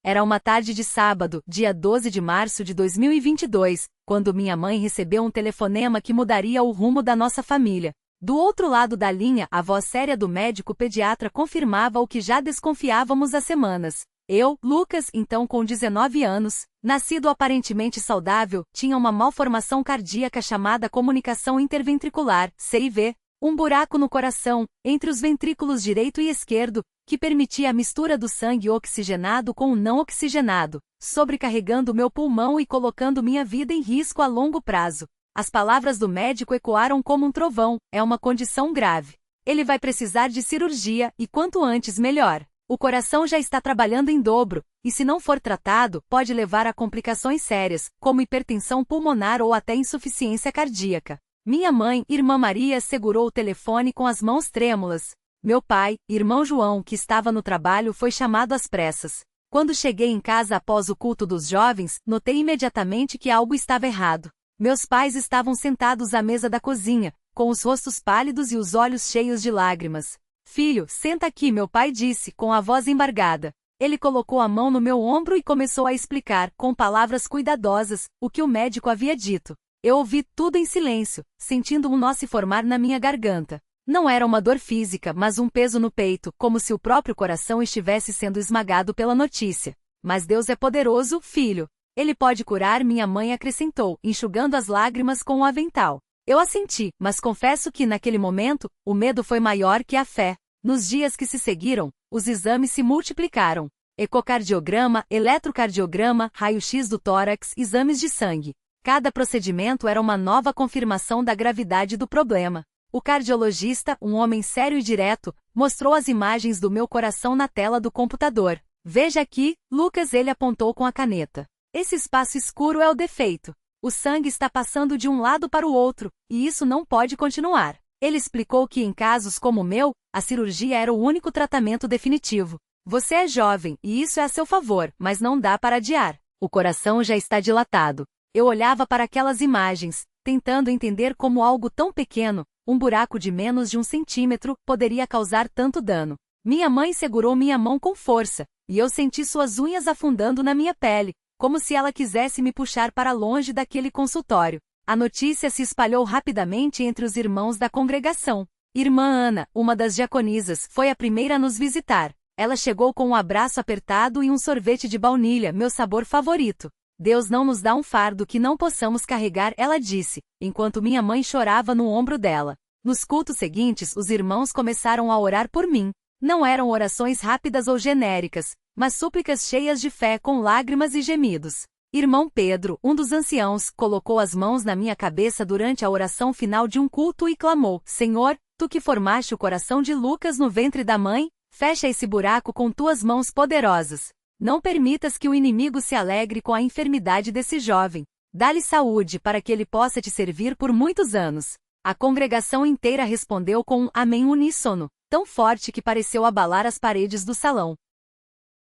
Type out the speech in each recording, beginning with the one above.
Era uma tarde de sábado, dia 12 de março de 2022, quando minha mãe recebeu um telefonema que mudaria o rumo da nossa família. Do outro lado da linha, a voz séria do médico pediatra confirmava o que já desconfiávamos há semanas. Eu, Lucas, então com 19 anos, nascido aparentemente saudável, tinha uma malformação cardíaca chamada comunicação interventricular, CIV, um buraco no coração, entre os ventrículos direito e esquerdo, que permitia a mistura do sangue oxigenado com o não oxigenado, sobrecarregando meu pulmão e colocando minha vida em risco a longo prazo. As palavras do médico ecoaram como um trovão: é uma condição grave. Ele vai precisar de cirurgia, e quanto antes melhor. O coração já está trabalhando em dobro, e se não for tratado, pode levar a complicações sérias, como hipertensão pulmonar ou até insuficiência cardíaca. Minha mãe, irmã Maria, segurou o telefone com as mãos trêmulas. Meu pai, irmão João, que estava no trabalho, foi chamado às pressas. Quando cheguei em casa após o culto dos jovens, notei imediatamente que algo estava errado. Meus pais estavam sentados à mesa da cozinha, com os rostos pálidos e os olhos cheios de lágrimas. Filho, senta aqui, meu pai disse, com a voz embargada. Ele colocou a mão no meu ombro e começou a explicar, com palavras cuidadosas, o que o médico havia dito. Eu ouvi tudo em silêncio, sentindo um nó se formar na minha garganta. Não era uma dor física, mas um peso no peito, como se o próprio coração estivesse sendo esmagado pela notícia. Mas Deus é poderoso, filho. Ele pode curar, minha mãe acrescentou, enxugando as lágrimas com o avental. Eu assenti, mas confesso que, naquele momento, o medo foi maior que a fé. Nos dias que se seguiram, os exames se multiplicaram. Ecocardiograma, eletrocardiograma, raio-x do tórax, exames de sangue. Cada procedimento era uma nova confirmação da gravidade do problema. O cardiologista, um homem sério e direto, mostrou as imagens do meu coração na tela do computador. Veja aqui, Lucas, ele apontou com a caneta. Esse espaço escuro é o defeito. O sangue está passando de um lado para o outro, e isso não pode continuar. Ele explicou que em casos como o meu, a cirurgia era o único tratamento definitivo. Você é jovem, e isso é a seu favor, mas não dá para adiar. O coração já está dilatado. Eu olhava para aquelas imagens, tentando entender como algo tão pequeno, um buraco de menos de 1 centímetro, poderia causar tanto dano. Minha mãe segurou minha mão com força, e eu senti suas unhas afundando na minha pele, como se ela quisesse me puxar para longe daquele consultório. A notícia se espalhou rapidamente entre os irmãos da congregação. Irmã Ana, uma das diaconisas, foi a primeira a nos visitar. Ela chegou com um abraço apertado e um sorvete de baunilha, meu sabor favorito. Deus não nos dá um fardo que não possamos carregar, ela disse, enquanto minha mãe chorava no ombro dela. Nos cultos seguintes, os irmãos começaram a orar por mim. Não eram orações rápidas ou genéricas, mas súplicas cheias de fé com lágrimas e gemidos. Irmão Pedro, um dos anciãos, colocou as mãos na minha cabeça durante a oração final de um culto e clamou: Senhor, tu que formaste o coração de Lucas no ventre da mãe, fecha esse buraco com tuas mãos poderosas. Não permitas que o inimigo se alegre com a enfermidade desse jovem. Dá-lhe saúde para que ele possa te servir por muitos anos. A congregação inteira respondeu com um amém uníssono, tão forte que pareceu abalar as paredes do salão.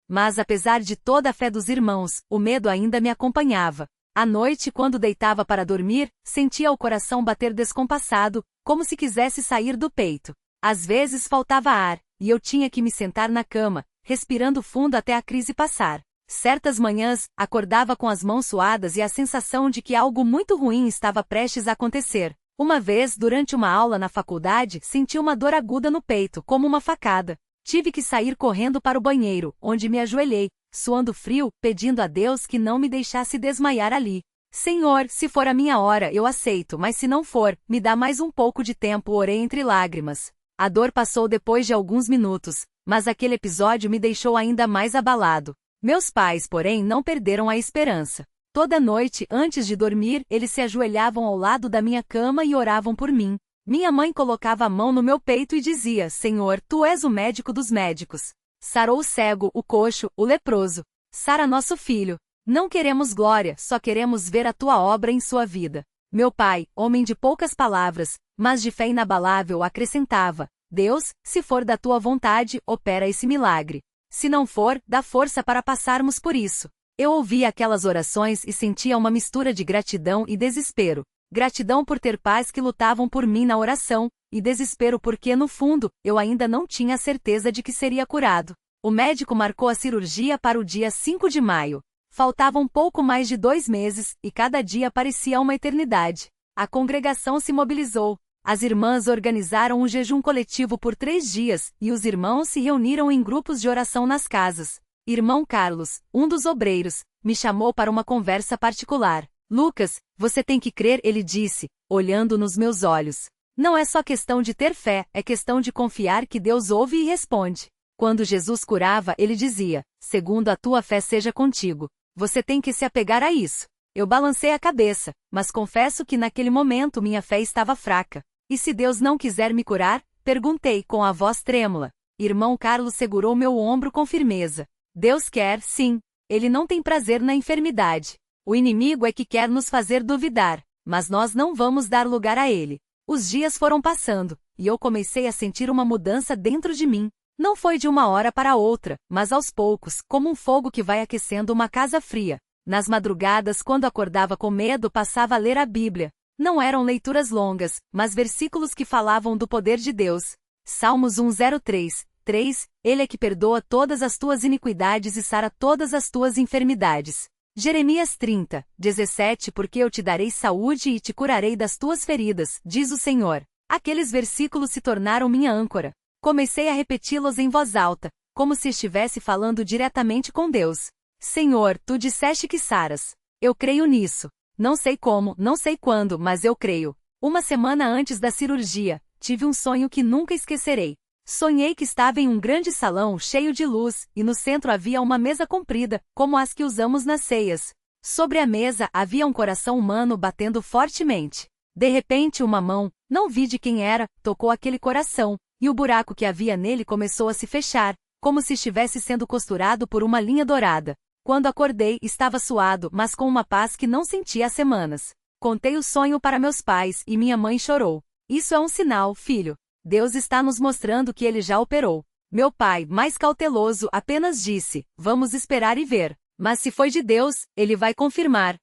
Mas apesar de toda a fé dos irmãos, o medo ainda me acompanhava. À noite, quando deitava para dormir, sentia o coração bater descompassado, como se quisesse sair do peito. Às vezes faltava ar, e eu tinha que me sentar na cama, respirando fundo até a crise passar. Certas manhãs, acordava com as mãos suadas e a sensação de que algo muito ruim estava prestes a acontecer. Uma vez, durante uma aula na faculdade, senti uma dor aguda no peito, como uma facada. Tive que sair correndo para o banheiro, onde me ajoelhei, suando frio, pedindo a Deus que não me deixasse desmaiar ali. Senhor, se for a minha hora, eu aceito, mas se não for, me dá mais um pouco de tempo, orei entre lágrimas. A dor passou depois de alguns minutos, mas aquele episódio me deixou ainda mais abalado. Meus pais, porém, não perderam a esperança. Toda noite, antes de dormir, eles se ajoelhavam ao lado da minha cama e oravam por mim. Minha mãe colocava a mão no meu peito e dizia: Senhor, tu és o médico dos médicos. Sarou o cego, o coxo, o leproso. Sara nosso filho. Não queremos glória, só queremos ver a tua obra em sua vida. Meu pai, homem de poucas palavras, mas de fé inabalável, acrescentava: Deus, se for da tua vontade, opera esse milagre. Se não for, dá força para passarmos por isso. Eu ouvia aquelas orações e sentia uma mistura de gratidão e desespero. Gratidão por ter pais que lutavam por mim na oração, e desespero porque, no fundo, eu ainda não tinha a certeza de que seria curado. O médico marcou a cirurgia para o dia 5 de maio. Faltavam pouco mais de 2 meses, e cada dia parecia uma eternidade. A congregação se mobilizou. As irmãs organizaram um jejum coletivo por 3 dias, e os irmãos se reuniram em grupos de oração nas casas. Irmão Carlos, um dos obreiros, me chamou para uma conversa particular. Lucas, você tem que crer, ele disse, olhando nos meus olhos. Não é só questão de ter fé, é questão de confiar que Deus ouve e responde. Quando Jesus curava, ele dizia, segundo a tua fé seja contigo. Você tem que se apegar a isso. Eu balancei a cabeça, mas confesso que naquele momento minha fé estava fraca. E se Deus não quiser me curar? Perguntei com a voz trêmula. Irmão Carlos segurou meu ombro com firmeza. Deus quer, sim. Ele não tem prazer na enfermidade. O inimigo é que quer nos fazer duvidar, mas nós não vamos dar lugar a ele. Os dias foram passando, e eu comecei a sentir uma mudança dentro de mim. Não foi de uma hora para outra, mas aos poucos, como um fogo que vai aquecendo uma casa fria. Nas madrugadas, quando acordava com medo, passava a ler a Bíblia. Não eram leituras longas, mas versículos que falavam do poder de Deus. Salmos 103, 3, Ele é que perdoa todas as tuas iniquidades e sara todas as tuas enfermidades. Jeremias 30, 17 Porque eu te darei saúde e te curarei das tuas feridas, diz o Senhor. Aqueles versículos se tornaram minha âncora. Comecei a repeti-los em voz alta, como se estivesse falando diretamente com Deus. Senhor, tu disseste que saras. Eu creio nisso. Não sei como, não sei quando, mas eu creio. Uma semana antes da cirurgia, tive um sonho que nunca esquecerei. Sonhei que estava em um grande salão cheio de luz, e no centro havia uma mesa comprida, como as que usamos nas ceias. Sobre a mesa havia um coração humano batendo fortemente. De repente uma mão, não vi de quem era, tocou aquele coração, e o buraco que havia nele começou a se fechar, como se estivesse sendo costurado por uma linha dourada. Quando acordei, estava suado, mas com uma paz que não sentia há semanas. Contei o sonho para meus pais, e minha mãe chorou. Isso é um sinal, filho. Deus está nos mostrando que ele já operou. Meu pai, mais cauteloso, apenas disse, vamos esperar e ver. Mas se foi de Deus, ele vai confirmar.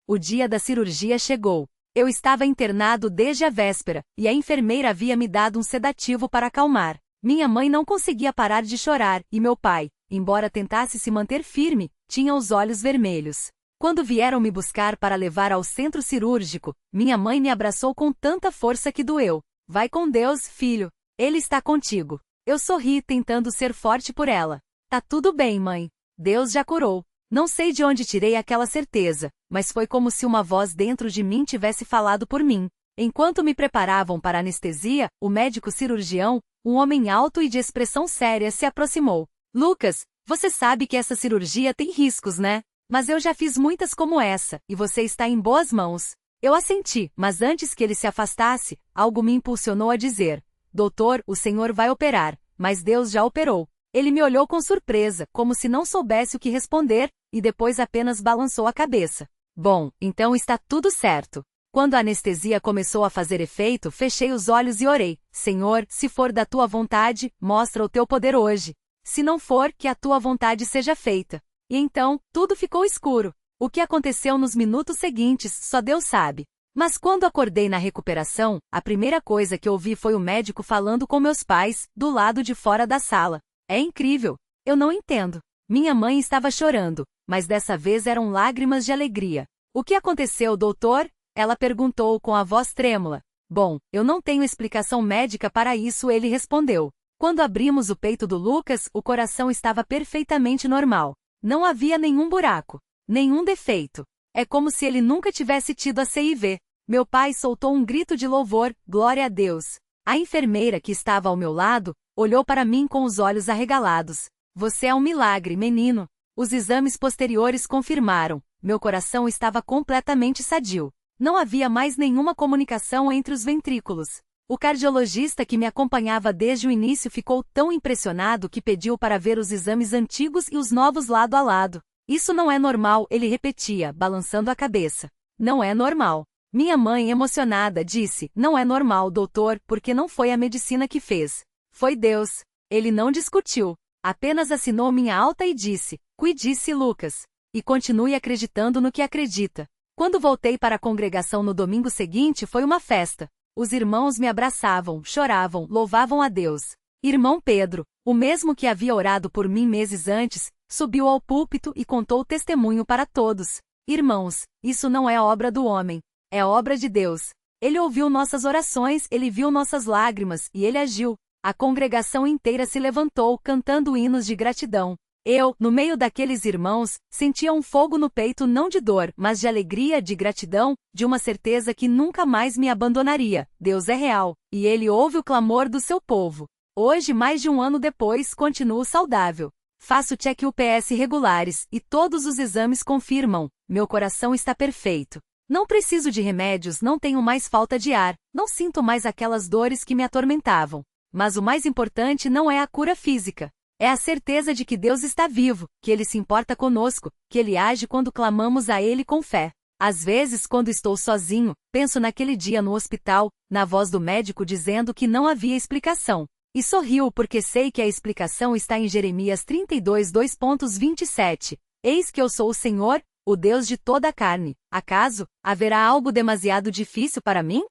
O dia da cirurgia chegou. Eu estava internado desde a véspera, e a enfermeira havia me dado um sedativo para acalmar. Minha mãe não conseguia parar de chorar, e meu pai, embora tentasse se manter firme, tinha os olhos vermelhos. Quando vieram me buscar para levar ao centro cirúrgico, minha mãe me abraçou com tanta força que doeu. Vai com Deus, filho. Ele está contigo. Eu sorri tentando ser forte por ela. Tá tudo bem, mãe. Deus já curou. Não sei de onde tirei aquela certeza, mas foi como se uma voz dentro de mim tivesse falado por mim. Enquanto me preparavam para a anestesia, o médico cirurgião, um homem alto e de expressão séria, se aproximou. Lucas, você sabe que essa cirurgia tem riscos, né? Mas eu já fiz muitas como essa, e você está em boas mãos. Eu assenti, mas antes que ele se afastasse, algo me impulsionou a dizer, doutor, o senhor vai operar, mas Deus já operou. Ele me olhou com surpresa, como se não soubesse o que responder, e depois apenas balançou a cabeça. Bom, então está tudo certo. Quando a anestesia começou a fazer efeito, fechei os olhos e orei. Senhor, se for da tua vontade, mostra o teu poder hoje. Se não for, que a tua vontade seja feita. E então, tudo ficou escuro. O que aconteceu nos minutos seguintes, só Deus sabe. Mas quando acordei na recuperação, a primeira coisa que ouvi foi o médico falando com meus pais, do lado de fora da sala. É incrível. Eu não entendo. Minha mãe estava chorando, mas dessa vez eram lágrimas de alegria. O que aconteceu, doutor? Ela perguntou com a voz trêmula. Bom, eu não tenho explicação médica para isso, ele respondeu. Quando abrimos o peito do Lucas, o coração estava perfeitamente normal. Não havia nenhum buraco, nenhum defeito. É como se ele nunca tivesse tido a CIV. Meu pai soltou um grito de louvor, glória a Deus. A enfermeira que estava ao meu lado, olhou para mim com os olhos arregalados. Você é um milagre, menino. Os exames posteriores confirmaram. Meu coração estava completamente sadio. Não havia mais nenhuma comunicação entre os ventrículos. O cardiologista que me acompanhava desde o início ficou tão impressionado que pediu para ver os exames antigos e os novos lado a lado. Isso não é normal, ele repetia, balançando a cabeça. Não é normal. Minha mãe, emocionada, disse, não é normal, doutor, porque não foi a medicina que fez. Foi Deus. Ele não discutiu. Apenas assinou minha alta e disse, cuide-se, Lucas. E continue acreditando no que acredita. Quando voltei para a congregação no domingo seguinte foi uma festa. Os irmãos me abraçavam, choravam, louvavam a Deus. Irmão Pedro, o mesmo que havia orado por mim meses antes, subiu ao púlpito e contou o testemunho para todos. Irmãos, isso não é obra do homem, é obra de Deus. Ele ouviu nossas orações, ele viu nossas lágrimas, e ele agiu. A congregação inteira se levantou, cantando hinos de gratidão. Eu, no meio daqueles irmãos, sentia um fogo no peito não de dor, mas de alegria, de gratidão, de uma certeza que nunca mais me abandonaria. Deus é real, e Ele ouve o clamor do seu povo. Hoje, mais de um ano depois, continuo saudável. Faço check-UPS regulares, e todos os exames confirmam, meu coração está perfeito. Não preciso de remédios, não tenho mais falta de ar, não sinto mais aquelas dores que me atormentavam. Mas o mais importante não é a cura física. É a certeza de que Deus está vivo, que Ele se importa conosco, que Ele age quando clamamos a Ele com fé. Às vezes, quando estou sozinho, penso naquele dia no hospital, na voz do médico dizendo que não havia explicação. E sorrio porque sei que a explicação está em Jeremias 32, 2.27. Eis que eu sou o Senhor, o Deus de toda a carne. Acaso, haverá algo demasiado difícil para mim?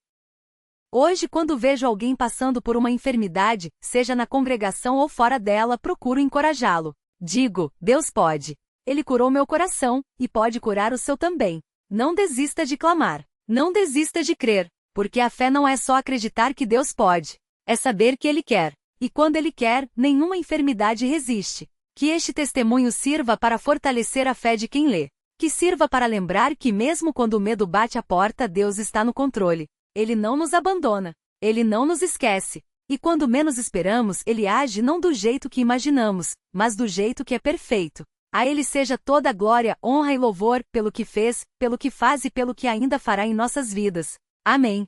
Hoje, quando vejo alguém passando por uma enfermidade, seja na congregação ou fora dela, procuro encorajá-lo. Digo, Deus pode. Ele curou meu coração, e pode curar o seu também. Não desista de clamar. Não desista de crer. Porque a fé não é só acreditar que Deus pode. É saber que Ele quer. E quando Ele quer, nenhuma enfermidade resiste. Que este testemunho sirva para fortalecer a fé de quem lê. Que sirva para lembrar que mesmo quando o medo bate à porta, Deus está no controle. Ele não nos abandona. Ele não nos esquece. E quando menos esperamos, Ele age não do jeito que imaginamos, mas do jeito que é perfeito. A Ele seja toda a glória, honra e louvor, pelo que fez, pelo que faz e pelo que ainda fará em nossas vidas. Amém.